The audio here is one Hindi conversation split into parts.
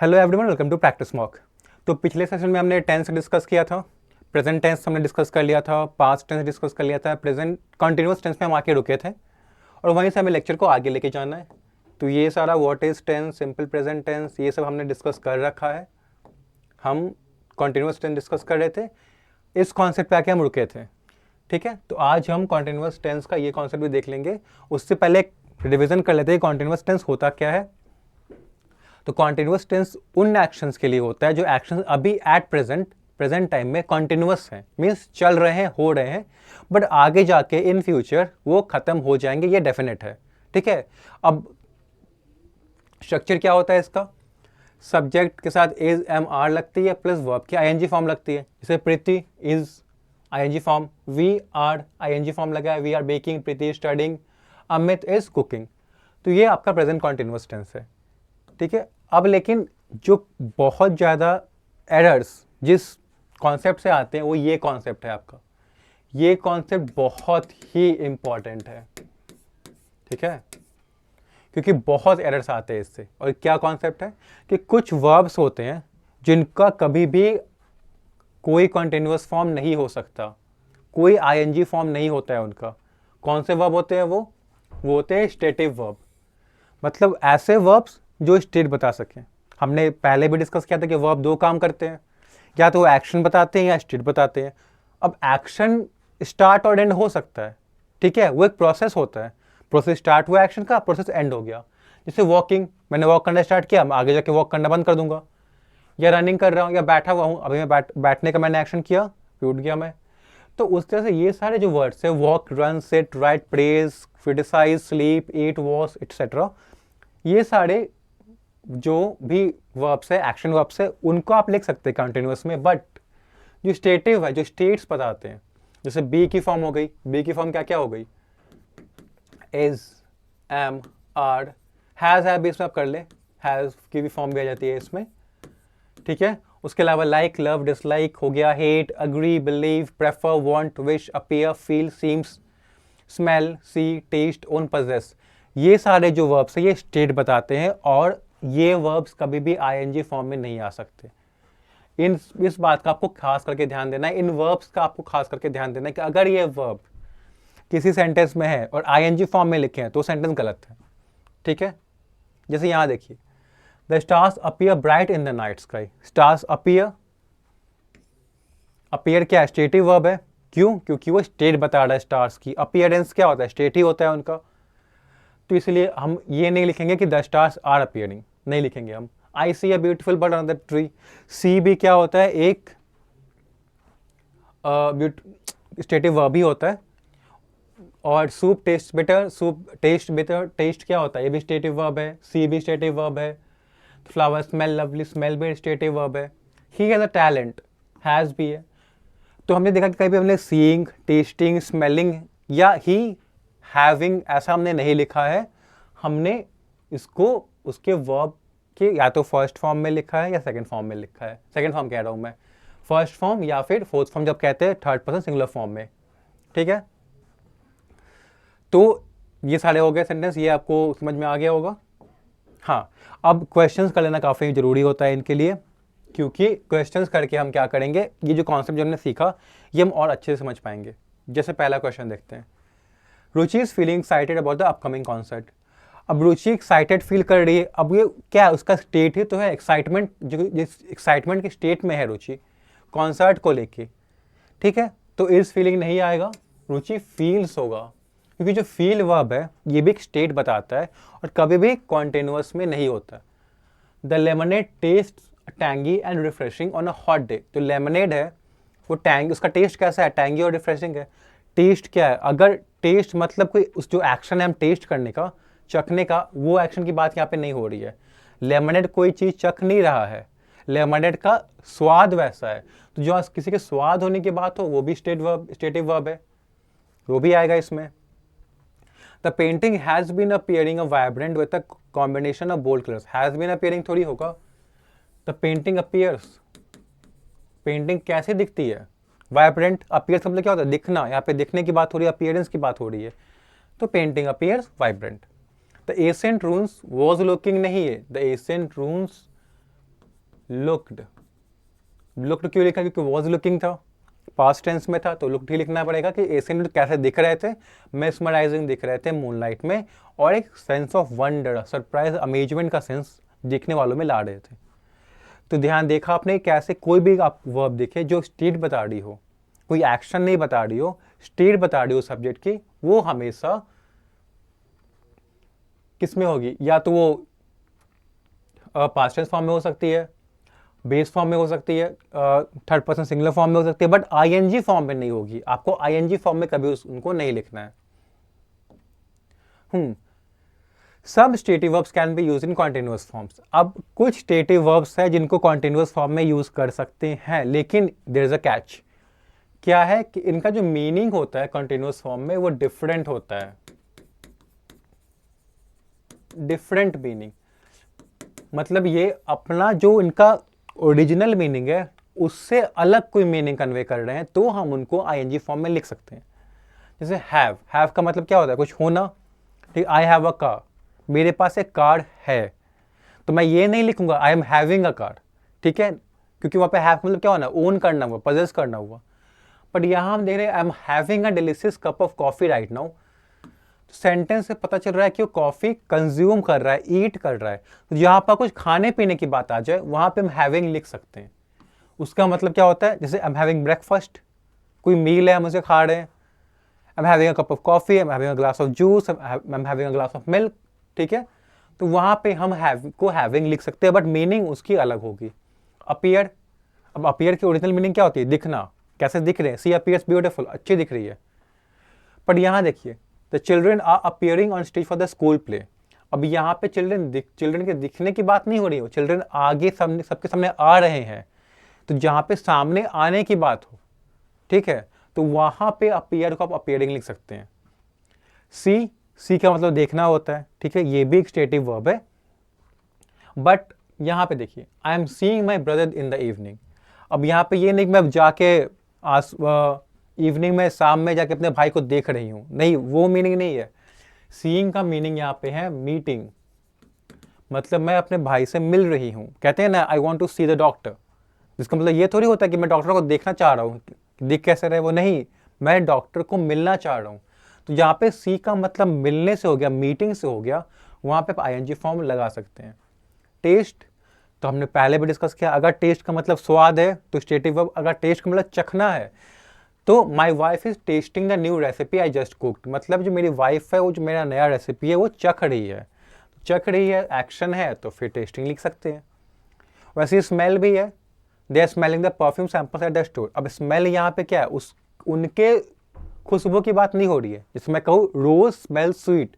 Hello everyone, welcome to practice mock. तो पिछले सेशन में हमने टेंस डिस्कस किया था, प्रेजेंट टेंस हमने डिस्कस कर लिया था, पास्ट टेंस डिस्कस कर लिया था, प्रेजेंट कंटिन्यूअस टेंस में हम आके रुके थे और वहीं से हमें लेक्चर को आगे लेके जाना है। तो ये सारा what is tense, simple present tense, ये सब हमने डिस्कस कर रखा है। हम कंटिन्यूअस टेंस डिस्कस कर रहे थे, इस कॉन्सेप्ट पे आके हम रुके थे। ठीक है, तो आज हम कॉन्टिन्यूअस टेंस का ये कॉन्सेप्ट भी देख लेंगे। उससे पहले एक रिविजन कर लेते हैं कॉन्टिन्यूअस टेंस होता क्या है। तो कॉन्टिन्यूअस टेंस उन एक्शंस के लिए होता है जो एक्शंस अभी एट प्रेजेंट टाइम में कॉन्टिन्यूअस हैं, मीन्स चल रहे हैं, हो रहे हैं, बट आगे जाके इन फ्यूचर वो खत्म हो जाएंगे, ये डेफिनेट है। ठीक है, अब स्ट्रक्चर क्या होता है इसका? सब्जेक्ट के साथ इज एम आर लगती है प्लस वर्ब की आईएनजी फॉर्म लगती है। जैसे Preeti is ING form, we are ING form लगा है, we are baking, Preeti studying, Amit is cooking. तो ये आपका प्रेजेंट कॉन्टिन्यूअस टेंस है। ठीक है, अब लेकिन जो बहुत ज़्यादा एरर्स जिस कॉन्सेप्ट से आते हैं वो ये कॉन्सेप्ट है आपका। ये कॉन्सेप्ट बहुत ही इंपॉर्टेंट है। ठीक है, क्योंकि बहुत एरर्स आते हैं इससे। और क्या कॉन्सेप्ट है कि कुछ वर्ब्स होते हैं जिनका कभी भी कोई कॉन्टिन्यूअस फॉर्म नहीं हो सकता, कोई आईएनजी फॉर्म नहीं होता है उनका। कौन से वर्ब होते हैं वो होते हैं स्टेटिव वर्ब, मतलब ऐसे वर्ब्स जो स्टेट बता सकें। हमने पहले भी डिस्कस किया था कि वर्ब दो काम करते हैं, या तो वो एक्शन बताते हैं या स्टेट बताते हैं। अब एक्शन स्टार्ट और एंड हो सकता है, ठीक है, वो एक प्रोसेस होता है। प्रोसेस स्टार्ट हुआ एक्शन का, प्रोसेस एंड हो गया। जैसे वॉकिंग, मैंने वॉक करना स्टार्ट किया, मैं आगे जाके वॉक करना बंद कर दूंगा। या रनिंग कर रहा हूँ या बैठा हुआ हूँ, अभी मैं बैठने का मैंने एक्शन किया, फिर उठ गया मैं। तो उस तरह से ये सारे जो वर्ड्स है, walk, run, sit, write, praise, criticise, sleep, eat, wash etcetera, ये सारे जो भी वर्ब्स है, एक्शन वर्ब्स है, उनको आप लिख सकते हैं कंटिन्यूअस में। बट जो स्टेटिव है, जो स्टेट्स बताते हैं, जैसे बी की फॉर्म हो गई, बी की फॉर्म क्या क्या हो गई? इज, एम, आर, हैज है भी इसमें आप कर ले, हैज की भी फॉर्म भी आ जाती है इसमें। ठीक है, उसके अलावा लाइक, लव, डिसलाइक हो गया, hate, agree, believe, prefer, want, wish, appear, feel, seems, smell, see, taste, own, possess, ये सारे जो वर्ब्स है ये स्टेट बताते हैं। और ये वर्ब्स कभी भी आईएनजी फॉर्म में नहीं आ सकते। इस बात का आपको खास करके ध्यान देना है, इन वर्ब्स का आपको खास करके ध्यान देना है कि अगर ये वर्ब किसी सेंटेंस में है और आईएनजी फॉर्म में लिखे हैं तो सेंटेंस गलत है। ठीक है, जैसे यहां देखिए, the stars appear bright in the night sky. Stars appear, appear क्या है? स्टेटिव वर्ब है। क्यों? क्योंकि वो स्टेट बता रहा है स्टार्स की। अपीयरेंस क्या होता है? स्टेट ही होता है उनका। तो इसलिए हम ये नहीं लिखेंगे कि द स्टार्स आर अपीयरिंग, नहीं लिखेंगे हम। I see a beautiful bird on the tree, see भी क्या होता है? एक स्टेटिव वर्ब ही होता है। और soup taste bitter, soup taste bitter, taste क्या होता है? ये भी स्टेटिव वर्ब है, सी भी स्टेटिव वर्ब है। फ्लावर स्मेल लवली, स्मेल भी स्टेटिव वर्ब है। He has a talent, has भी है। तो हमने देखा कि कहीं भी हमने सीइंग, टेस्टिंग, स्मेलिंग या ही, हैविंग ऐसा हमने नहीं लिखा है। हमने इसको उसके वर्ब के या तो फर्स्ट फॉर्म में लिखा है या सेकंड फॉर्म में लिखा है। सेकंड फॉर्म कह रहा हूं मैं, फर्स्ट फॉर्म या फिर फोर्थ फॉर्म जब कहते हैं थर्ड पर्सन सिंगुलर फॉर्म में। ठीक है, तो ये सारे हो गए सेंटेंस, ये आपको समझ में आ गया होगा। हाँ, अब क्वेश्चंस कर लेना काफ़ी ज़रूरी होता है इनके लिए, क्योंकि क्वेश्चंस करके हम क्या करेंगे, ये जो कॉन्सेप्ट जो हमने सीखा ये हम और अच्छे से समझ पाएंगे। जैसे पहला क्वेश्चन देखते हैं, Ruchi is feeling excited about the upcoming concert. अब रुचि एक्साइटेड फील कर रही है, अब ये क्या है? उसका स्टेट ही तो है एक्साइटमेंट, जो जिस एक्साइटमेंट के स्टेट में है रुचि कॉन्सर्ट को लेके। ठीक है, तो इज फीलिंग नहीं आएगा, रुचि फील्स होगा, क्योंकि जो फील वर्ब है ये भी एक स्टेट बताता है और कभी भी कॉन्टिन्यूअस में नहीं होता। The lemonade taste tangy and refreshing on a hot day. जो लेमनेड है वो टैंग, उसका टेस्ट कैसा है? टैंगी और रिफ्रेशिंग है। टेस्ट क्या है? अगर टेस्ट मतलब कोई उस जो एक्शन है हम टेस्ट करने का, चखने का, वो एक्शन की बात यहाँ पे नहीं हो रही है। लेमनेड कोई चीज़ चख नहीं रहा है, लेमनेड का स्वाद वैसा है। तो जो किसी के स्वाद होने की बात हो वो भी स्टेटिव वर्ब है, वो भी आएगा इसमें। The painting has been appearing a vibrant with a combination of bold colours. Has been appearing थोड़ी होगा, द पेंटिंग अपीयर्स, पेंटिंग कैसे दिखती है? वाइब्रेंट, अपीयर्स मतलब क्या होता है? दिखना, यहाँ पे दिखने की बात हो रही है, अपीयरेंस की बात हो रही है। तो painting appears vibrant. The ancient रून्स was looking नहीं है, द एशियंट रून्स लुक्ड। लुक्ड क्यों लिखा? क्योंकि वॉज लुकिंग था, पास्ट टेंस में था, तो लुक्ड ही लिखना पड़ेगा कि एशियन कैसे दिख रहे थे, मेस्मराइजिंग दिख रहे थे मूनलाइट में, और एक sense of wonder, surprise, amazement का सेंस देखने वालों में ला रहे थे। तो ध्यान देखा आपने कैसे कोई भी आप वर्ब देखे जो स्टेट बता रही हो, कोई एक्शन नहीं बता रही हो, स्टेट बता रही हो सब्जेक्ट की, वो हमेशा किसमें होगी? या तो वो पास्ट टेंस फॉर्म में हो सकती है, बेस फॉर्म में हो सकती है, थर्ड पर्सन सिंगुलर फॉर्म में हो सकती है, बट आईएनजी फॉर्म में नहीं होगी। आपको आईएनजी फॉर्म में कभी उनको नहीं लिखना है। सब stative verbs can be use in continuous forms. अब कुछ स्टेटिव वर्ब्स है जिनको कॉन्टिन्यूअस फॉर्म में यूज कर सकते हैं, लेकिन देयर इज अ कैच। क्या है कि इनका जो मीनिंग होता है कॉन्टिन्यूअस फॉर्म में वो डिफरेंट होता है, डिफरेंट मीनिंग। मतलब ये अपना जो इनका ओरिजिनल मीनिंग है उससे अलग कोई मीनिंग कन्वे कर रहे हैं, तो हम उनको आईएनजी फॉर्म में लिख सकते हैं। जैसे हैव का मतलब क्या होता है? कुछ होना। ठीक, आई हैव अ कार, मेरे पास एक कार है, तो मैं ये नहीं लिखूंगा I am having a car, ठीक है, क्योंकि वहां पे हैव मतलब क्या होना? ओन करना हुआ, पजेस करना हुआ। बट यहां हम देख रहे हैं I am having a delicious cup of coffee right now. Sentence से पता चल रहा है कि वो कॉफी कंज्यूम कर रहा है, ईट कर रहा है। तो जहां पर कुछ खाने पीने की बात आ जाए वहां पे हम हैविंग लिख सकते हैं। उसका मतलब क्या होता है? जैसे आई एम हैविंग ब्रेकफास्ट, कोई मील है हम उसे खा रहे हैं, I am having a cup of coffee, I am having a glass of juice, I am having a glass of milk, ठीक है। तो वहां पे हम हैव को हैविंग लिख सकते हैं, बट मीनिंग उसकी अलग होगी। अपीयर, अब अपीयर की ओरिजिनल मीनिंग क्या होती है? दिखना, कैसे दिख रहे हैं? सी अपीयर्स ब्यूटीफुल, अच्छी दिख रही है। पर यहां देखिए, the children are appearing on stage for the school play. अब यहाँ पे चिल्ड्रन के दिखने की बात नहीं हो रही हो, चिल्ड्रन आगे सामने सबके सामने आ रहे हैं। तो जहां पे सामने आने की बात हो, ठीक है, तो वहां पे अपीयर को आप अपीयरिंग लिख सकते हैं। सी का मतलब देखना होता है, ठीक है, ये भी एक स्टेटिव वर्ब है। बट यहां पे देखिए, I am seeing my brother in the evening. अब यहाँ पे ये नहीं कि मैं जाके इवनिंग में, शाम में जाके अपने भाई को देख रही हूं, नहीं, वो मीनिंग नहीं है। सीइंग का मीनिंग यहाँ पे है मीटिंग, मतलब मैं अपने भाई से मिल रही हूँ। कहते हैं ना I want to see the doctor, जिसका मतलब ये थोड़ी होता है कि मैं डॉक्टर को देखना चाह रहा हूँ, दिख कैसे रहे वो, नहीं, मैं डॉक्टर को मिलना चाह रहा हूँ। तो यहाँ पे सी का मतलब मिलने से हो गया, मीटिंग से हो गया, वहाँ पे आईएनजी फॉर्म लगा सकते हैं। टेस्ट, तो हमने पहले भी डिस्कस किया, अगर टेस्ट का मतलब स्वाद है तो स्टेटिव वर्ब, अगर टेस्ट का मतलब चखना है तो my wife is testing the new recipe I just cooked, मतलब जो मेरी वाइफ है वो जो मेरा नया रेसिपी है वो चख रही है। चख रही है एक्शन है, तो फिर टेस्टिंग लिख सकते हैं। वैसे स्मेल भी है, they are smelling the perfume samples at the store. अब स्मेल यहाँ पे क्या है? उनके खुशबू की बात नहीं हो रही है। जैसे मैं कहूँ रोज स्मेल स्वीट,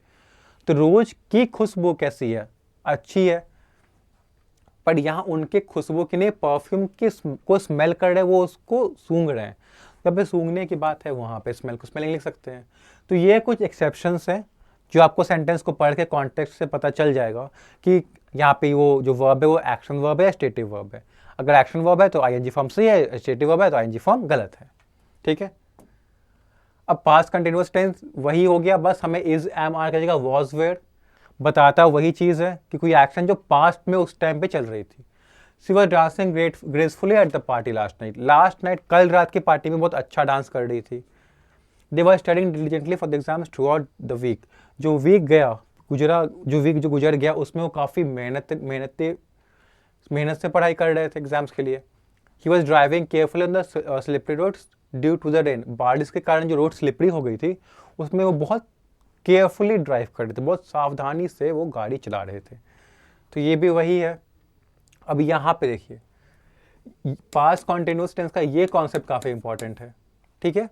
तो रोज की खुशबू कैसी है? अच्छी है। पर यहाँ उनके खुशबू की नहीं, परफ्यूम की को स्मेल कर रहे हैं, वो उसको सूंघ रहे हैं। जब पे सूंघने की बात है वहाँ पे स्मेल को स्मेलिंग लिख सकते हैं। तो ये कुछ एक्सेप्शंस हैं जो आपको सेंटेंस को पढ़ के कॉन्टेक्स्ट से पता चल जाएगा कि यहाँ पे वो जो वर्ब है वो एक्शन वर्ब है या स्टेटिव वर्ब है। अगर एक्शन वर्ब है तो आईएनजी फॉर्म सही है, स्टेटिव वर्ब है तो आईएनजी फॉर्म गलत है, ठीक है। अब पास्ट कंटिन्यूअस टेंस वही हो गया, बस हमें इज एम आर की जगह वॉज वेयर बताता वही चीज़ है कि कोई एक्शन जो पास्ट में उस टाइम पे चल रही थी। She was dancing gracefully at the party last night. Last night, कल रात की पार्टी में बहुत अच्छा डांस कर रही थी। They were studying diligently for the exams throughout the week. जो वीक जो गुजर गया उसमें वो काफ़ी मेहनत से पढ़ाई कर रहे थे एग्जाम्स के लिए। He was driving carefully on the slippery roads due to the rain. बारिश के कारण जो रोड स्लिपरी हो गई थी उसमें वो बहुत केयरफुली ड्राइव कर रहे थे, बहुत सावधानी से वो गाड़ी चला रहे थे। तो ये भी वही है। अब यहाँ पे देखिए, पास्ट कॉन्टिन्यूअस टेंस का ये कॉन्सेप्ट काफ़ी इंपॉर्टेंट है, ठीक है।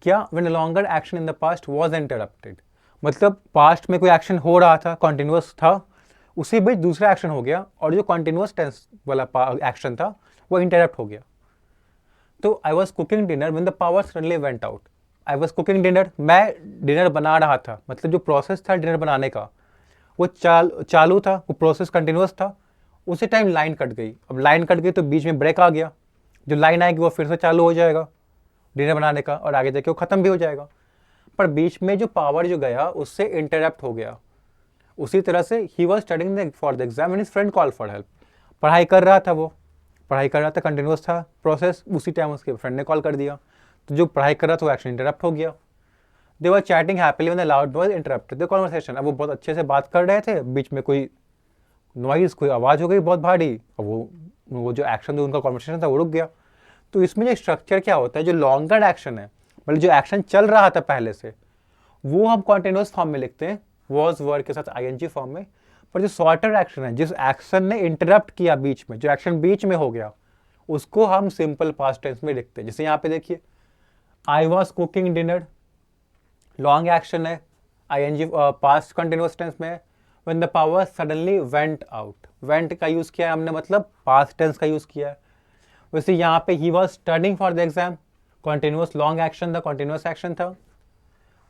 क्या? When a longer action in the past was interrupted, मतलब पास्ट में कोई एक्शन हो रहा था, कॉन्टिन्यूअस था, उसी बीच दूसरा एक्शन हो गया और जो कॉन्टिन्यूअस टेंस वाला एक्शन था वो इंटरप्ट हो गया। तो I was cooking dinner when the power suddenly went out. I was cooking dinner, मैं डिनर बना रहा था, मतलब जो प्रोसेस था डिनर बनाने का वो चालू था, वो प्रोसेस कंटिन्यूअस था। उसी टाइम लाइन कट गई। अब लाइन कट गई तो बीच में ब्रेक आ गया, जो लाइन आएगी वो फिर से चालू हो जाएगा डिनर बनाने का और आगे जाके वो ख़त्म भी हो जाएगा। पर बीच में जो पावर जो गया उससे इंटरप्ट हो गया। उसी तरह से he was studying for the exam and his friend call for help. पढ़ाई कर रहा था वो, पढ़ाई कर रहा था, कंटिन्यूस था प्रोसेस, उसी टाइम उसके फ्रेंड ने कॉल कर दिया, तो जो पढ़ाई कर रहा था वो एक्शन इंटरप्ट हो गया। They were chatting happily when the loud noise interrupted the conversation. अब वो बहुत अच्छे से बात कर रहे थे, बीच में कोई नॉइज, कोई आवाज़ हो गई बहुत भारी, और वो जो एक्शन, जो उनका कन्वर्सेशन था वो रुक गया। तो इसमें जो स्ट्रक्चर क्या होता है, जो लॉन्गर एक्शन है, मतलब जो एक्शन चल रहा था पहले से, वो हम कॉन्टिन्यूस फॉर्म में लिखते हैं, वॉज वर्ड के साथ आईएनजी फॉर्म में। पर जो शॉर्टर एक्शन है, जिस एक्शन ने इंटरप्ट किया बीच में, जो एक्शन बीच में हो गया, उसको हम सिंपल पास्ट टेंस में लिखते हैं। जैसे यहाँ पे देखिए, I was cooking dinner, long action है, आईएनजी पास्ट कंटिन्यूअस टेंस में है। When the power suddenly went out, went का यूज किया है हमने, मतलब पास्ट टेंस का यूज किया है। वैसे यहाँ पे he was studying for the exam, continuous long action था, कॉन्टिन्यूअस एक्शन था।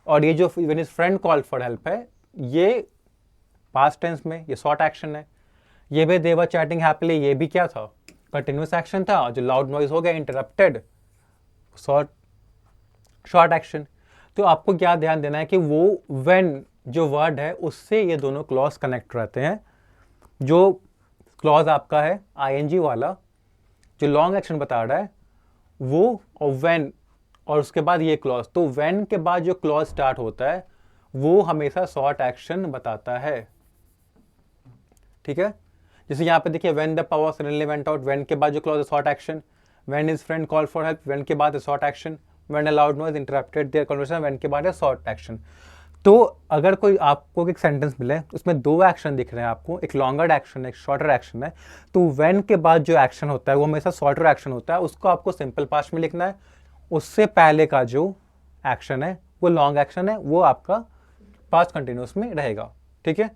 और ये जो when his friend called for help है, ये पास्ट टेंस में, ये शॉर्ट एक्शन है। ये भी दे वर चैटिंग हैप्पीली, ये भी क्या था, कंटिन्यूअस एक्शन था। जो लाउड नॉइज हो गया इंटरप्टेड, शॉर्ट एक्शन। तो आपको क्या ध्यान देना है कि वो व्हेन जो वर्ड है उससे ये दोनों क्लॉज कनेक्ट रहते हैं। जो क्लॉज आपका है आईएनजी वाला, जो लॉन्ग एक्शन बता रहा है वो, और व्हेन, और उसके बाद ये क्लॉज, तो व्हेन के बाद जो क्लॉज स्टार्ट होता है वो हमेशा शॉर्ट एक्शन बताता है। ठीक है, जैसे यहाँ पे देखिए, when the power suddenly went out, when के बाद जो क्लॉज है short action. When his friend call for help, when के बाद है short action. When a loud noise interrupted their conversation, when के बाद है शॉर्ट एक्शन। तो अगर कोई आपको एक सेंटेंस मिले, उसमें दो एक्शन दिख रहे हैं आपको, एक लॉन्गर एक्शन है, एक शॉर्टर एक्शन है, तो व्हेन के बाद जो एक्शन होता है वो हमेशा शॉर्टर एक्शन होता है, उसको आपको सिंपल पास्ट में लिखना है। उससे पहले का जो एक्शन है वो लॉन्ग एक्शन है, वो आपका पास्ट कंटिन्यूअस में रहेगा। ठीक है,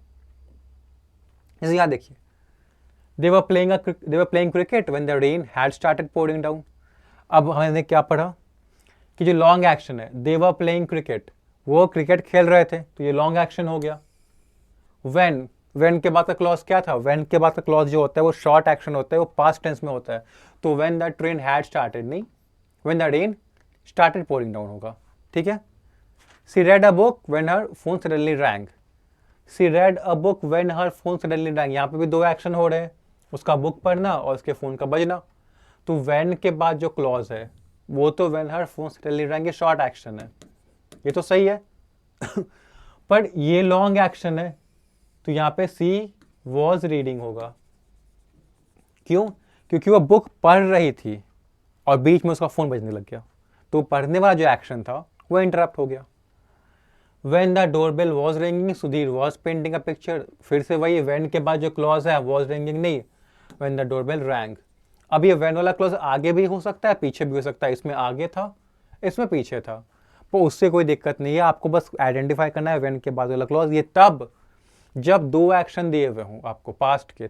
जैसे यहाँ देखिए, they were playing cricket when the rain had started pouring down। अब हमने क्या पढ़ा कि जो लॉन्ग एक्शन है, they were playing cricket, वो क्रिकेट खेल रहे थे, तो ये लॉन्ग एक्शन हो गया। when के बाद का क्लॉज क्या था, when के बाद का क्लॉज जो होता है वो शॉर्ट एक्शन होता है, वो पास्ट टेंस में होता है। तो when the train had started नहीं, when the rain started pouring down होगा। ठीक है, she read a book when her phone suddenly rang। she read a book when her phone suddenly rang, यहाँ पे भी दो एक्शन हो रहे हैं, उसका बुक पढ़ना और उसके फोन का बजना। तो when के बाद जो क्लॉज है वो तो when her phone suddenly rang, ये शॉर्ट एक्शन है, ये तो सही है। पर ये लॉन्ग एक्शन है, तो यहाँ पे सी वॉज रीडिंग होगा। क्यों? क्योंकि वो बुक पढ़ रही थी और बीच में उसका फोन बजने लग गया, तो पढ़ने वाला जो एक्शन था वो इंटरप्ट हो गया। When the doorbell was ringing, Sudhir was painting a picture, फिर से वही when के बाद जो क्लॉज है was ringing नहीं, when the doorbell rang। अब ये when वाला क्लॉज आगे भी हो सकता है, पीछे भी हो सकता है, इसमें आगे था, इसमें पीछे था, तो उससे कोई दिक्कत नहीं है। आपको बस आइडेंटिफाई करना है when के बाद वाला क्लॉज, ये तब जब दो एक्शन दिए हुए हों आपको पास्ट के,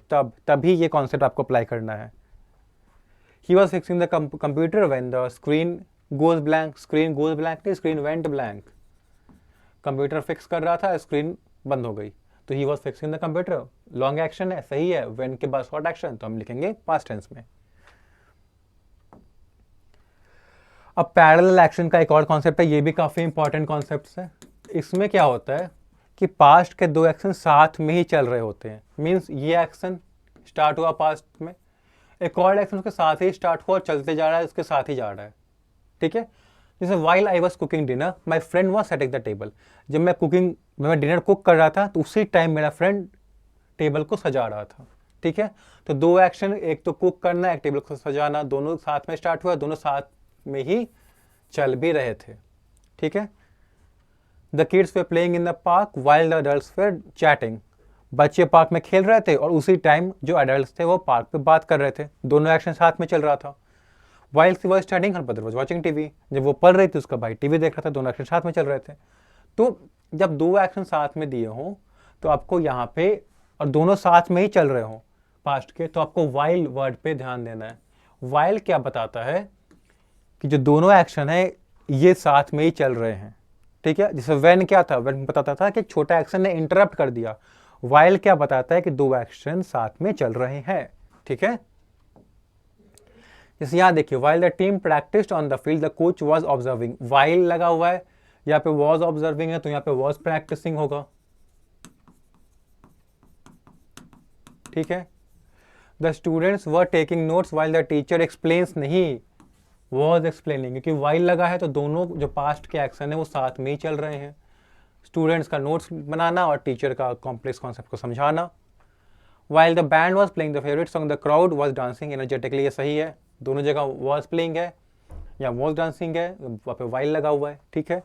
तभी ये कॉन्सेप्ट आपको अप्लाई करना है। He was fixing the computer when the screen goes blank, screen goes blank नहीं, screen went blank। Computer fix कर रहा था, स्क्रीन बंद हो गई, तो he was fixing the computer, long action है, सही है। व्हेन के बाद शॉर्ट एक्शन, तो हम लिखेंगे पास्ट टेंस में। अब पैरेलल एक्शन का एक और कॉन्सेप्ट है, ये भी काफी इंपॉर्टेंट कॉन्सेप्ट है। इसमें क्या होता है कि पास्ट के दो एक्शन साथ में ही चल रहे होते हैं। मीन्स ये एक्शन स्टार्ट हुआ पास्ट में, एक और एक्शन उसके साथ ही स्टार्ट हुआ और चलते जा रहा है, उसके साथ ही जा रहा है। ठीक है, जैसे while I was cooking dinner, my friend was setting the table। जब मैं डिनर कुक कर रहा था, तो उसी टाइम मेरा फ्रेंड टेबल को सजा रहा था। ठीक है, तो दो एक्शन, एक तो कुक करना, एक टेबल को सजाना, दोनों साथ में स्टार्ट हुआ, दोनों साथ में ही चल भी रहे थे। ठीक है, the kids way playing in the park while the adults were chatting। बच्चे पार्क में खेल रहे थे और उसी टाइम जो अडल्ट थे वो पार्क पे बात कर रहे थे, दोनों एक्शन साथ में चल रहा था। While she was studying, her brother was watching TV। जब वो पढ़ रही थी, उसका भाई टीवी देख रहा था, दोनों एक्शन साथ में चल रहे थे। तो जब दो एक्शन साथ में दिए हों, तो आपको यहाँ पे, और दोनों साथ में ही चल रहे हों पास्ट के, तो आपको while वर्ड पे ध्यान देना है। while क्या बताता है कि जो दोनों एक्शन है ये साथ में ही चल रहे हैं। ठीक है, जैसे when क्या था, when बताता था कि छोटा एक्शन ने इंटरप्ट कर दिया। while क्या बताता है कि दो एक्शन साथ में चल रहे हैं। ठीक है, जैसे यहाँ देखिए, while the team practiced on the field, the coach was observing। while लगा हुआ है, यहाँ पे was observing है, तो यहाँ पे was practicing होगा। ठीक है, the students were taking notes while the teacher explains, नहीं, वॉज एक्सप्लेनिंग, क्योंकि वाइल लगा है तो दोनों जो पास्ट के एक्शन है वो साथ में ही चल रहे हैं, स्टूडेंट्स का नोट्स बनाना और टीचर का कॉम्प्लेक्स कॉन्सेप्ट को समझाना। While the band was playing the favourite song the crowd was dancing energetically, ये सही है, दोनों जगह वॉज प्लेइंग है या वॉज डांसिंग है, वहाँ पे वाइल लगा हुआ है, ठीक है।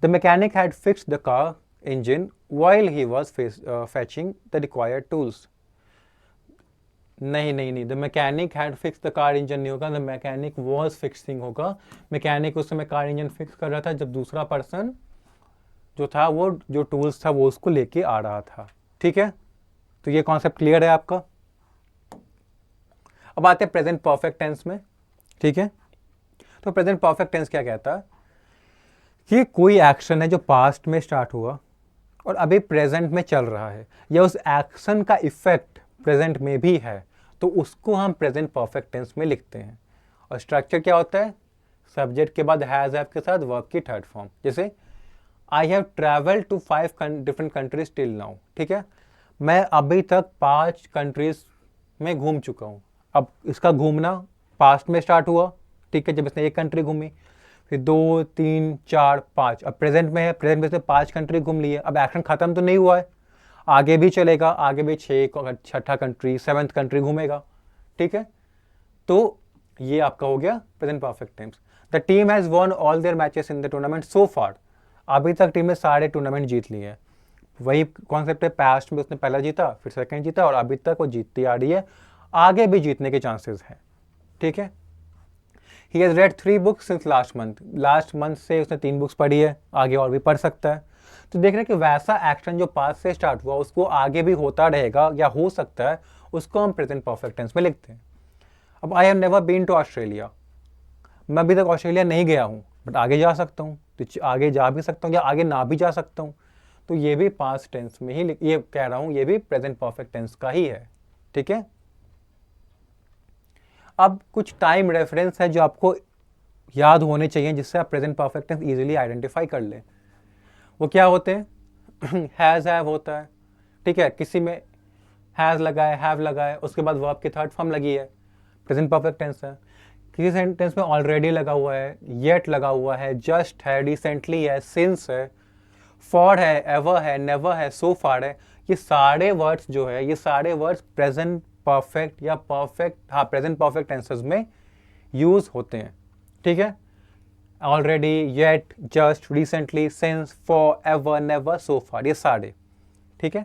The mechanic had fixed the car engine while he was fetching the required tools, नहीं, the mechanic had fix the car engine नहीं होगा, द मैकेनिक वॉज फिक्सिंग होगा। मैकेनिक उस समय कार इंजन फिक्स कर रहा था जब दूसरा पर्सन जो था वो जो टूल्स था वो उसको लेके आ रहा था, ठीक है। तो ये कॉन्सेप्ट क्लियर है आपका। अब आते हैं प्रेजेंट परफेक्ट टेंस में, ठीक है। तो प्रेजेंट परफेक्ट टेंस क्या कहता है कि कोई एक्शन है जो पास्ट में स्टार्ट हुआ और अभी प्रेजेंट में चल रहा है, या उस एक्शन का इफेक्ट प्रेजेंट में भी है, तो उसको हम प्रेजेंट परफेक्ट टेंस में लिखते हैं। और स्ट्रक्चर क्या होता है, सब्जेक्ट के बाद हैज हैव के साथ वर्ब की थर्ड फॉर्म, जैसे I have travelled to 5 different countries till now, ठीक है, मैं अभी तक 5 कंट्रीज में घूम चुका हूँ। अब इसका घूमना पास्ट में स्टार्ट हुआ, ठीक है, जब इसने एक कंट्री घूमी, फिर 2, 3, 4, 5, अब प्रेजेंट में है, प्रेजेंट में से 5 कंट्री घूम ली है, अब एक्शन खत्म तो नहीं हुआ है, आगे भी चलेगा, आगे भी 6 कंट्री 7th कंट्री घूमेगा, ठीक है। तो ये आपका हो गया present perfect tense. The team has won all their matches in the tournament so far, अभी तक टीम ने सारे टूर्नामेंट जीत लिए हैं, वही कॉन्सेप्ट है, पास्ट में उसने पहला जीता, फिर सेकंड जीता और अभी तक वो जीतती आ रही है, आगे भी जीतने के चांसेस हैं, ठीक है। He has red 3 books since last month से उसने 3 बुक्स पढ़ी है, आगे और भी पढ़ सकता है। तो देख रहे हैं कि वैसा एक्शन जो पास्ट से स्टार्ट हुआ उसको आगे भी होता रहेगा या हो सकता है, उसको हम प्रेजेंट परफेक्ट टेंस में लिखते हैं। अब I have never been to Australia, मैं अभी तक ऑस्ट्रेलिया नहीं गया हूँ बट आगे जा सकता हूँ, तो आगे जा भी सकता हूँ या आगे ना भी जा सकता हूँ, तो ये भी पास्ट टेंस में ही ये कह रहा हूँ, ये भी प्रेजेंट परफेक्ट टेंस का ही है, ठीक है। अब कुछ टाइम रेफरेंस है जो आपको याद होने चाहिए जिससे आप present perfect tense easily identify कर लें। वो क्या होते हैं, हैज़ हैव होता है, ठीक है, किसी में हैज़ लगा है, हैव लगा है, उसके बाद वर्ब की थर्ड फॉर्म लगी है, प्रेजेंट परफेक्ट टेंस है। किसी सेंटेंस में ऑलरेडी लगा हुआ है, येट लगा हुआ है, जस्ट है, रिसेंटली है, सिंस है, फॉर है, एवर है, नेवर है, सो फार है, ये सारे वर्ड्स जो है, ये सारे वर्ड्स प्रेजेंट परफेक्ट या परफेक्ट, हाँ, प्रेजेंट परफेक्ट टेंसेस में यूज होते हैं, ठीक है। Already, yet, just, recently, since, for, ever, never, so far, ये सारे, ठीक है।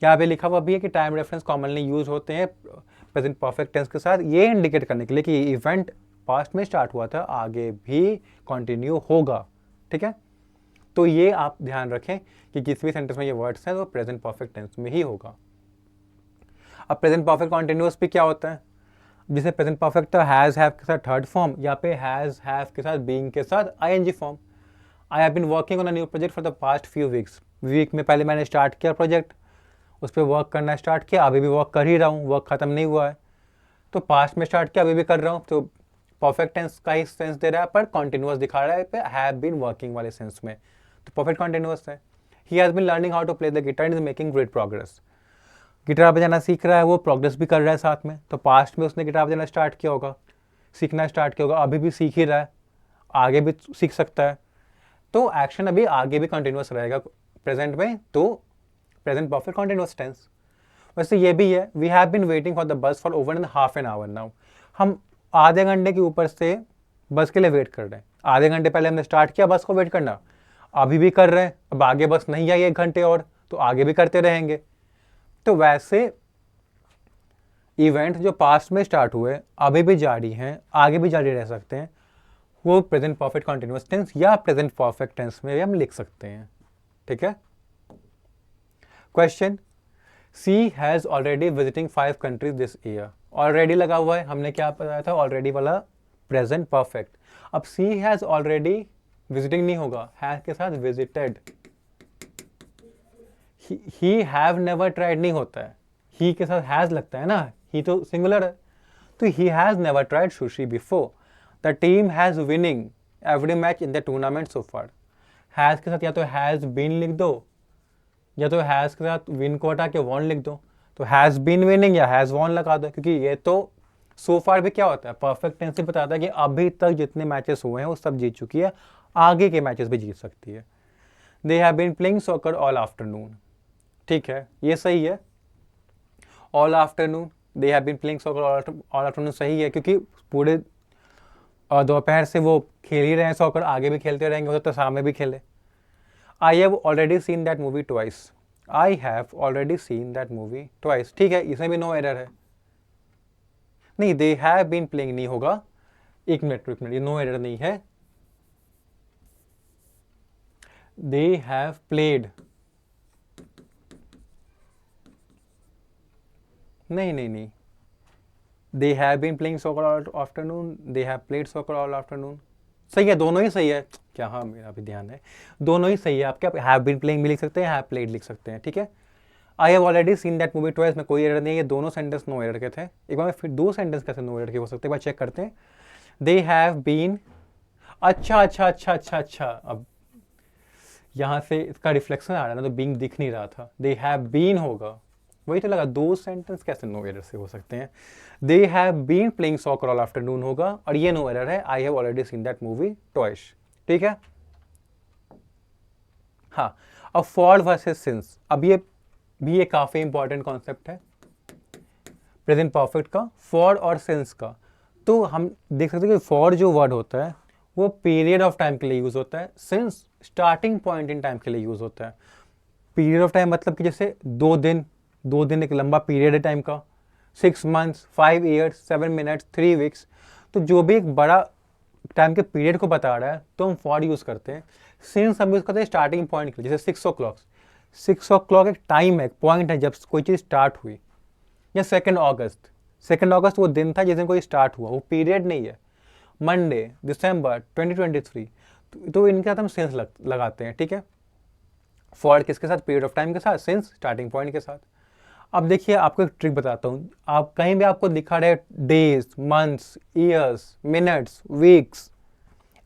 यहाँ पे लिखा हुआ भी है कि टाइम रेफरेंस कॉमनली यूज होते हैं प्रेजेंट परफेक्ट टेंस के साथ, ये इंडिकेट करने के लिए कि इवेंट पास्ट में स्टार्ट हुआ था, आगे भी कंटिन्यू होगा, ठीक है। तो ये आप ध्यान रखें कि किसी भी सेंटेंस में ये वर्ड्स हैं तो प्रेजेंट परफेक्ट टेंस में ही होगा। अब प्रेजेंट परफेक्ट कॉन्टिन्यूअस भी क्या होता है, जिसे प्रेजेंट परफेक्ट था हैज़ हैव के साथ थर्ड फॉर्म, यहाँ पे हैज़ हैव के साथ बीइंग के साथ ING form. I have been working on a new project for the past few weeks, week में पहले मैंने स्टार्ट किया प्रोजेक्ट, उस पर वर्क करना स्टार्ट किया, अभी भी वर्क कर ही रहा हूँ, वर्क खत्म नहीं हुआ है, तो पास्ट में स्टार्ट किया, अभी भी कर रहा हूँ, तो परफेक्ट टेंस का ही सेंस दे रहा है पर कॉन्टिन्यूअस दिखा रहा है पे हैव बीन वर्किंग वाले सेंस में, तो परफेक्ट कॉन्टिन्यूअस है। He has been learning how to play the guitar and is making great progress, guitar बजाना सीख रहा है, वो प्रोग्रेस भी कर रहा है साथ में, तो पास्ट में उसने गिटार बजाना स्टार्ट किया होगा, सीखना स्टार्ट किया होगा, अभी भी सीख ही रहा है, आगे भी सीख सकता है, तो एक्शन अभी आगे भी कंटिन्यूअस रहेगा प्रेजेंट में, तो प्रेजेंट परफेक्ट कॉन्टिन्यूअस टेंस। वैसे ये भी है, we have been waiting for the bus for over and half an hour now, हम आधे घंटे के ऊपर से बस के लिए वेट कर रहे हैं, आधे घंटे पहले हमने स्टार्ट किया बस को वेट करना, अभी भी कर रहे हैं, अब आगे बस नहीं आई 1 घंटे और, तो आगे भी करते रहेंगे। तो वैसे इवेंट जो पास्ट में स्टार्ट हुए अभी भी जारी हैं, आगे भी जारी रह सकते हैं, वो प्रेजेंट परफेक्ट कॉन्टिन्यूअस टेंस या प्रेजेंट परफेक्ट टेंस में भी हम लिख सकते हैं, ठीक है। Question, she has already visiting 5 countries this year, already लगा हुआ है, हमने क्या बताया था, ऑलरेडी वाला प्रेजेंट परफेक्ट। अब सी हैज़ ऑलरेडी विजिटिंग नहीं होगा, हैज़ के साथ visited, he have never tried नहीं होता है, ही के साथ हैज़ लगता है ना, ही तो सिंगुलर है, तो he has never tried sushi before, the team has winning every match in the tournament so far, has के साथ या तो हैज़ बीन लिख दो या तो हैज़ के साथ विन को हटा के वॉन लिख दो, तो हैज़ बीन विनिंग या हैज़ वॉन लगा दो, क्योंकि ये तो सो फार भी क्या होता है, परफेक्ट टेंस से बताता है कि अभी तक जितने मैचेस हुए हैं वो सब जीत चुकी है, आगे के मैचेस भी जीत सकती है। They have been playing soccer all afternoon, ठीक है, ये सही है। All afternoon, they have been playing soccer all afternoon सही है, क्योंकि पूरे दोपहर से वो खेल ही रहे हैं सॉकर, आगे भी खेलते रहेंगे, हो सकता है शाम में भी खेले। आई have already seen that movie twice, I have already seen that movie twice, ठीक है, इसमें भी नो एरर है। नहीं, दे हैव बीन प्लेइंग नहीं होगा, एक मिनट, ये नो एरर नहीं है। दे हैव प्लेड, नहीं, they have been playing soccer all afternoon, they have played soccer all afternoon, सही है, दोनों ही सही है क्या, हाँ मेरा भी ध्यान है, दोनों ही सही है। आप क्या हैव बीन प्लेइंग भी लिख सकते हैं, हैव प्लेड लिख सकते हैं, ठीक है। I have already seen that movie twice में कोई एरर नहीं है, ये दोनों सेंटेंस नो एरर के थे। एक बार फिर दो सेंटेंस कैसे नो एरर के हो सकते हैं, एक बार चेक करते हैं। दे हैव बीन, अच्छा, अब यहाँ से इसका रिफ्लेक्शन आ रहा है ना, तो बीइंग दिख नहीं रहा था, दे हैव बीन होगा, वही तो लगा, दो सेंटेंस कैसे नो एरर से हो सकते हैं। They have been playing soccer all afternoon होगा, और ये नो एरर है, I have already seen that movie twice, ठीक है। हाँ, अब फॉर वर्सेस सिंस, अब ये भी एक काफी इंपॉर्टेंट कॉन्सेप्ट है प्रेजेंट परफेक्ट का, फॉर और सिंस का। तो हम देख सकते हैं कि फॉर जो वर्ड होता है वो पीरियड ऑफ टाइम के लिए यूज होता है, since starting point in time के लिए यूज होता है। पीरियड ऑफ टाइम मतलब कि जैसे 2 दिन एक लंबा पीरियड है टाइम का, 6 मंथ्स, 5 ईयर्स, 7 मिनट्स, 3 वीक्स, तो जो भी एक बड़ा टाइम के पीरियड को बता रहा है तो हम फॉर यूज करते हैं। सिंस हम यूज करते हैं स्टार्टिंग पॉइंट के लिए, जैसे 6 o'clock, 6 o'clock एक टाइम है, एक पॉइंट है जब कोई चीज़ स्टार्ट हुई। या 2 अगस्त वो दिन था जिस दिन कोई स्टार्ट हुआ, वो पीरियड नहीं है। मंडे, दिसंबर 2023, तो इनके साथ हम सेंस लगाते हैं, ठीक है। फॉर किसके साथ, पीरियड ऑफ टाइम के साथ, सेंस स्टार्टिंग पॉइंट के साथ। अब देखिए आपको एक ट्रिक बताता हूँ, आप कहीं भी आपको दिखा रहे days, months, years, minutes, weeks,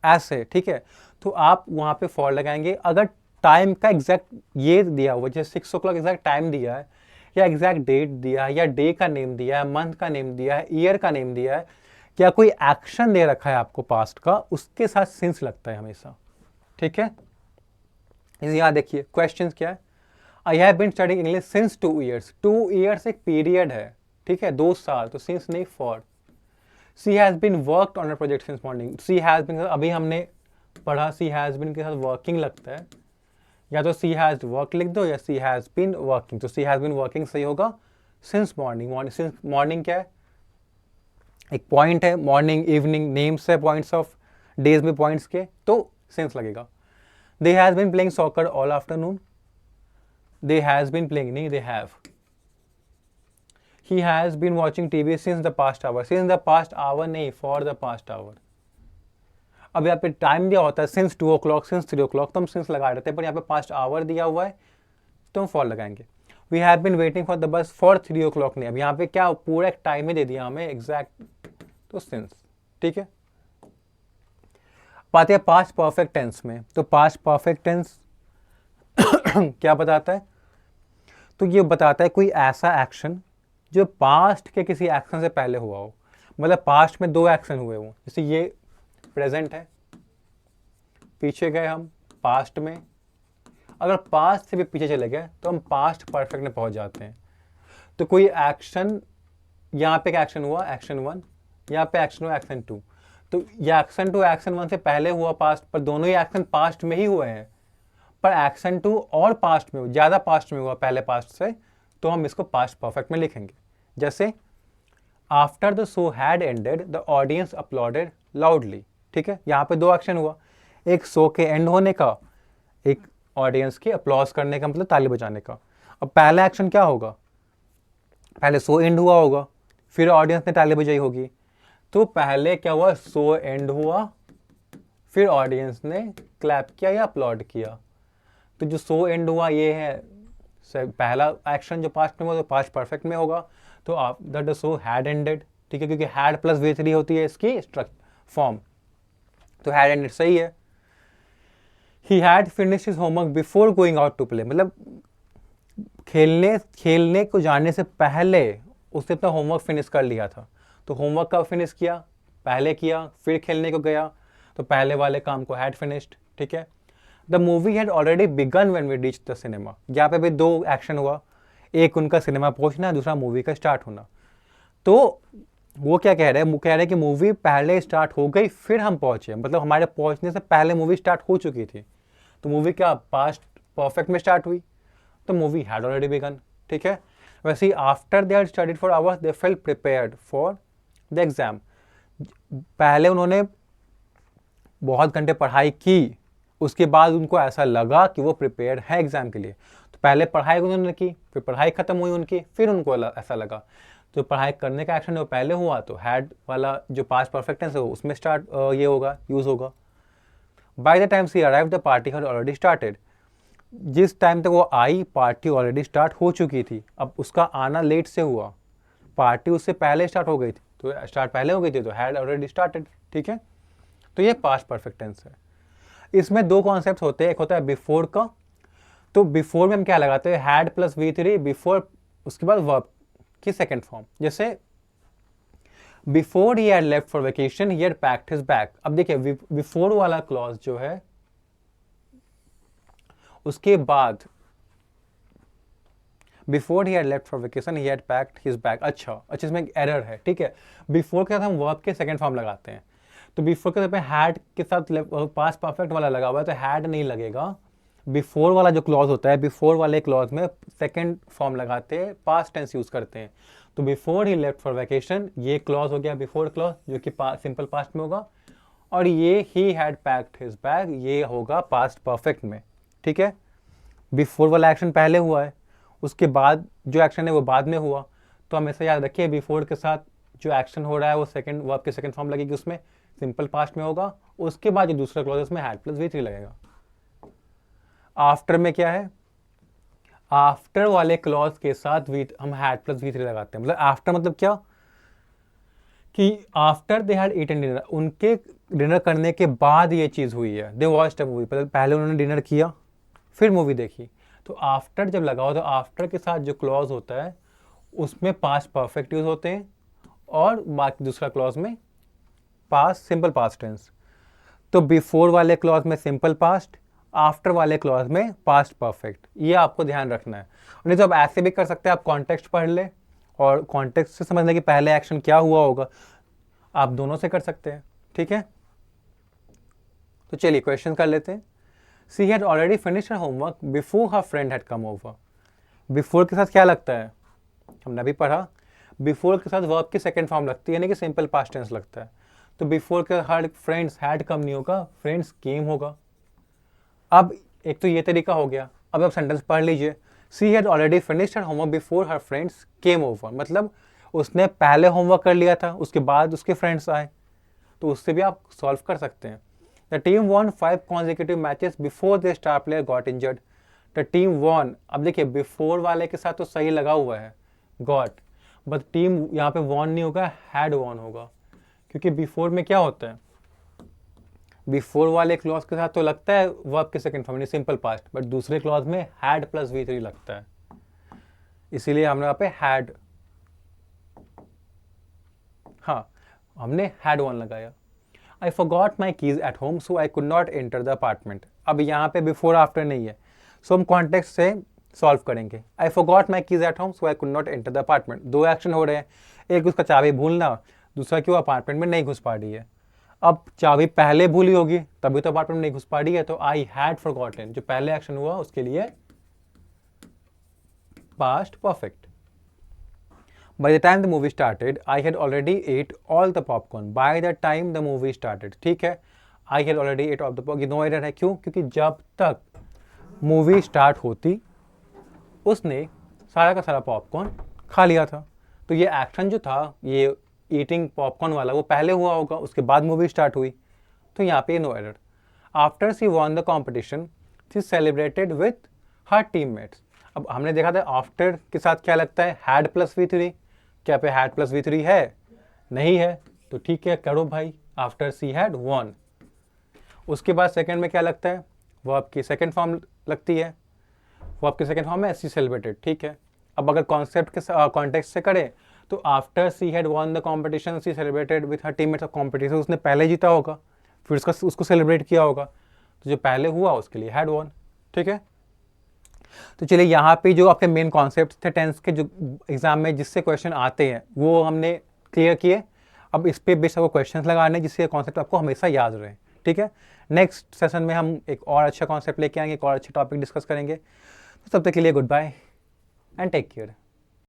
ऐसे, ठीक है, तो आप वहाँ पे फॉर लगाएंगे। अगर टाइम का एग्जैक्ट ये दिया हुआ, जैसे 6 o'clock एग्जैक्ट टाइम दिया है, या एग्जैक्ट डेट दिया है, या डे का नेम दिया है, मंथ का नेम दिया है, ईयर का नेम दिया है, या कोई एक्शन दे रखा है आपको पास्ट का, उसके साथ सिंस लगता है हमेशा, ठीक है। यहाँ देखिए क्वेश्चन क्या है, I have been studying English since 2 years, 2 years एक पीरियड है, ठीक है, 2 साल, तो सिंस नहीं, for. She has been worked on a project since morning, she has been अभी हमने पढ़ा, सी हैज बीन के साथ वर्किंग लगता है, या तो सी हैज वर्क लिख दो या सी हैज बीन वर्किंग, तो सी हैज बीन वर्किंग सही होगा। सिंस मॉर्निंग, सिंस मॉर्निंग क्या है, एक पॉइंट है, मॉर्निंग, इवनिंग, नेम्स है पॉइंट्स ऑफ डेज में पॉइंट्स के, तो सिंस लगेगा। They has been playing soccer all afternoon, they has been playing नहीं, they have. He has been watching TV since the past hour, since the past hour नहीं, फॉर द पास्ट आवर। अब यहाँ पे टाइम दिया होता है सिंस 2 o'clock, सिंस 3 o'clock, तो हम सिंस लगा देते हैं, पर यहाँ पे पास्ट आवर दिया हुआ है तो हम फॉर लगाएंगे। We have been waiting for the bus for 3 o'clock नहीं, अब यहाँ पे क्या पूरा एक टाइम ही दे दिया हमें एग्जैक्ट, तो सिंस, ठीक है। बात है पास्ट परफेक्ट टेंस में, तो पास्ट परफेक्ट टेंस क्या बताता है, तो ये बताता है कोई ऐसा एक्शन जो पास्ट के किसी एक्शन से पहले हुआ हो, मतलब पास्ट में 2 एक्शन हुए हों, जैसे ये प्रेजेंट है, पीछे गए हम पास्ट में, अगर पास्ट से भी पीछे चले गए तो हम पास्ट परफेक्ट में पहुंच जाते हैं। तो कोई एक्शन, यहाँ पे एक्शन हुआ एक्शन 1, यहाँ पे एक्शन हुआ एक्शन 2, तो ये एक्शन 2 एक्शन 1 से पहले हुआ पास्ट, पर दोनों ही एक्शन पास्ट में ही हुए हैं, पर एक्शन 2 और पास्ट में, ज़्यादा पास्ट में हुआ पहले पास्ट से, तो हम इसको पास्ट परफेक्ट में लिखेंगे। जैसे after the show had ended the audience uploaded loudly, ठीक है, यहाँ पे 2 एक्शन हुआ, एक शो के एंड होने का, एक ऑडियंस के अप्लॉज करने का, मतलब ताली बजाने का। अब पहला एक्शन क्या होगा, पहले शो एंड हुआ होगा, फिर ऑडियंस ने ताली बजाई होगी, तो पहले क्या हुआ, शो एंड हुआ, फिर ऑडियंस ने क्लैप किया या अपलॉड किया, तो जो शो एंड हुआ ये है पहला एक्शन जो पास्ट में हुआ, तो पास्ट परफेक्ट में होगा, तो after the show had ended, ठीक है, क्योंकि हैड प्लस V3 होती है इसकी फॉर्म, तो हैड एंडेड सही है। He had finished his homework before going out to play, मतलब खेलने को जाने से पहले उसने अपना होमवर्क फिनिश कर लिया था। तो होमवर्क कब फिनिश किया? पहले किया, फिर खेलने को गया, तो पहले वाले काम को हैड फिनिश्ड। ठीक है। The movie had already began when we reach the cinema. यहाँ पे भी दो एक्शन हुआ, एक उनका सिनेमा पहुंचना, दूसरा मूवी का स्टार्ट होना। तो वो क्या कह रहे हैं? वो कह रहे हैं कि मूवी पहले स्टार्ट हो गई फिर हम पहुंचे, मतलब हमारे पहुंचने से पहले मूवी स्टार्ट हो चुकी थी। तो मूवी क्या पास्ट परफेक्ट में स्टार्ट हुई? तो मूवी हैड ऑलरेडी बिगन। ठीक है। वैसे ही after they had studied for hours they felt prepared for the exam. पहले उन्होंने बहुत घंटे पढ़ाई की, उसके बाद उनको ऐसा लगा कि वो प्रिपेयर्ड है एग्जाम के लिए। तो पहले पढ़ाई उन्होंने की, फिर पढ़ाई खत्म हुई उनकी, फिर उनको ऐसा लगा। तो पढ़ाई करने का एक्शन जो पहले हुआ, तो हैड वाला जो पास्ट परफेक्ट टेंस है उसमें स्टार्ट ये होगा, यूज होगा। By the time she arrived the party had already started. जिस टाइम तक वो आई पार्टी ऑलरेडी स्टार्ट हो चुकी थी। अब उसका आना लेट से हुआ, पार्टी उससे पहले स्टार्ट हो गई थी, तो स्टार्ट पहले हो गई थी, तो हैड ऑलरेडी स्टार्टेड। ठीक है। तो ये पास्ट परफेक्ट टेंस है। इसमें दो कॉन्सेप्ट होते हैं, एक होता है बिफोर का। तो बिफोर में हम क्या लगाते हैं? हैड प्लस V3 बिफोर, उसके बाद वर्ब की सेकेंड फॉर्म। जैसे before he had left for vacation he had packed his bag. अब देखिए बिफोर वाला क्लॉज जो है, उसके बाद before he had left for vacation he had packed his bag. अच्छा, इसमें एक एरर है। ठीक है। बिफोर के साथ हम वर्ब के सेकंड फॉर्म लगाते हैं, तो बिफोर के साथ हैड के साथ पास्ट परफेक्ट वाला लगा हुआ है, तो हैड नहीं लगेगा। बिफोर वाला जो क्लॉज होता है, बिफोर वाले क्लॉज में सेकंड फॉर्म लगाते हैं, पास्ट टेंस यूज करते हैं। तो before he left for vacation, ये क्लॉज हो गया बिफोर क्लॉज, जो कि सिंपल पास्ट में होगा। और ये he had packed his bag, ये होगा पास्ट परफेक्ट में। ठीक है। बिफोर वाला एक्शन पहले हुआ है, उसके बाद जो एक्शन है वो बाद में हुआ। तो हमेशा याद रखिए बिफोर के साथ जो एक्शन हो रहा है वो सेकंड वर्ब के सेकंड फॉर्म लगेगी, उसमें सिंपल पास्ट में होगा। उसके बाद जो दूसरा क्लॉज उसमें हैड प्लस V3 लगेगा। आफ्टर में क्या है? आफ्टर वाले क्लॉज के साथ हम हैड प्लस V3 लगाते हैं। मतलब आफ्टर मतलब क्या कि after they had eaten dinner, उनके डिनर करने के बाद ये चीज हुई है। दे वॉच्ड अ मूवी, पहले उन्होंने डिनर किया फिर मूवी देखी। तो आफ्टर जब लगाओ तो आफ्टर के साथ जो क्लॉज होता है उसमें पास्ट परफेक्ट यूज होते हैं, और बाकी दूसरा क्लॉज में पास्ट सिंपल पास्ट टेंस। तो बिफोर वाले क्लॉज में सिंपल पास्ट, आफ्टर वाले क्लॉज में पास्ट परफेक्ट। ये आपको ध्यान रखना है। नहीं तो आप ऐसे भी कर सकते हैं, आप कॉन्टेक्स्ट पढ़ ले और कॉन्टेक्स्ट से समझ लें कि पहले एक्शन क्या हुआ होगा। आप दोनों से कर सकते हैं। ठीक है। तो चलिए क्वेश्चन कर लेते हैं। She had already finished her homework before her friend had come over. Before के साथ क्या लगता है? हमने अभी पढ़ा, बिफोर के साथ वर्ब की सेकंड फॉर्म लगती है, यानी कि सिंपल पास्ट टेंस लगता है। तो बिफोर के हर फ्रेंड्स हैड कम नहीं होगा, फ्रेंड्स केम होगा। अब एक तो ये तरीका हो गया। अब आप सेंटेंस पढ़ लीजिए। She had already finished her homework before her friends came over, मतलब उसने पहले होमवर्क कर लिया था, उसके बाद उसके फ्रेंड्स आए। तो उससे भी आप सॉल्व कर सकते हैं। The team won 5 consecutive matches before their star player got injured. The team won. अब देखिए बिफोर वाले के साथ तो सही लगा हुआ है got, बट टीम यहाँ पे won नहीं होगा, had won होगा। क्योंकि बिफोर में क्या होता है? बिफोर वाले क्लॉज के साथ तो लगता है वर्ब के second form simple past, but दूसरे क्लॉज में हैड प्लस V3 लगता है, इसीलिए हमने यहाँ पे हैड, हाँ हमने हैड वन लगाया। I forgot my keys at home so I could not enter the apartment. अब यहाँ पे बिफोर आफ्टर नहीं है, सो हम कॉन्टेक्स्ट से सॉल्व करेंगे। I forgot my keys at home so I could not enter the apartment. दो एक्शन हो रहे हैं, एक उसका चाबी भूलना, दूसरा क्यों अपार्टमेंट में नहीं घुस पा रही है। अब चाबी पहले भूली होगी तभी तो अपार्टमेंट में नहीं घुस पा रही है, तो I had forgotten जो पहले एक्शन हुआ उसके लिए past perfect. By the time the movie started, I had already ate all the popcorn. By the time the movie started, ठीक है, I had already ate all the popcorn. No error है, क्यों? क्योंकि जब तक मूवी स्टार्ट होती उसने सारा का सारा पॉपकॉर्न खा लिया था। तो ये एक्शन जो था, ये ईटिंग पॉपकॉर्न वाला, वो पहले हुआ होगा, उसके बाद मूवी स्टार्ट हुई, तो यहाँ पे no error. After she won the competition she celebrated with her teammates. अब हमने देखा था आफ्टर के साथ क्या लगता है, हैड प्लस V3। क्या पे हैड प्लस V3 है? नहीं है, तो ठीक है करो भाई, आफ्टर सी हैड वॉन। उसके बाद सेकंड में क्या लगता है, वर्ब की सेकंड फॉर्म लगती है, वो आपकी सेकेंड फॉर्म है सी सेलिब्रेटेड, ठीक है। अब अगर कॉन्सेप्ट के कॉन्टेक्स्ट से करें तो after she had won the competition she celebrated with her teammates of competition, उसने पहले जीता होगा फिर उसको सेलिब्रेट किया होगा, तो जो पहले हुआ उसके लिए हैड वॉन, ठीक है। तो चलिए यहाँ पे जो आपके मेन कॉन्सेप्ट थे टेंस के, जो एग्जाम में जिससे क्वेश्चन आते हैं वो हमने क्लियर किए। अब इस पे बेस आपको क्वेश्चंस लगाने जिससे कॉन्सेप्ट आपको हमेशा याद रहे, ठीक है। नेक्स्ट सेशन में हम एक और अच्छा कॉन्सेप्ट लेके आएंगे, एक और अच्छे टॉपिक डिस्कस करेंगे। तो तब तक के लिए goodbye and take care.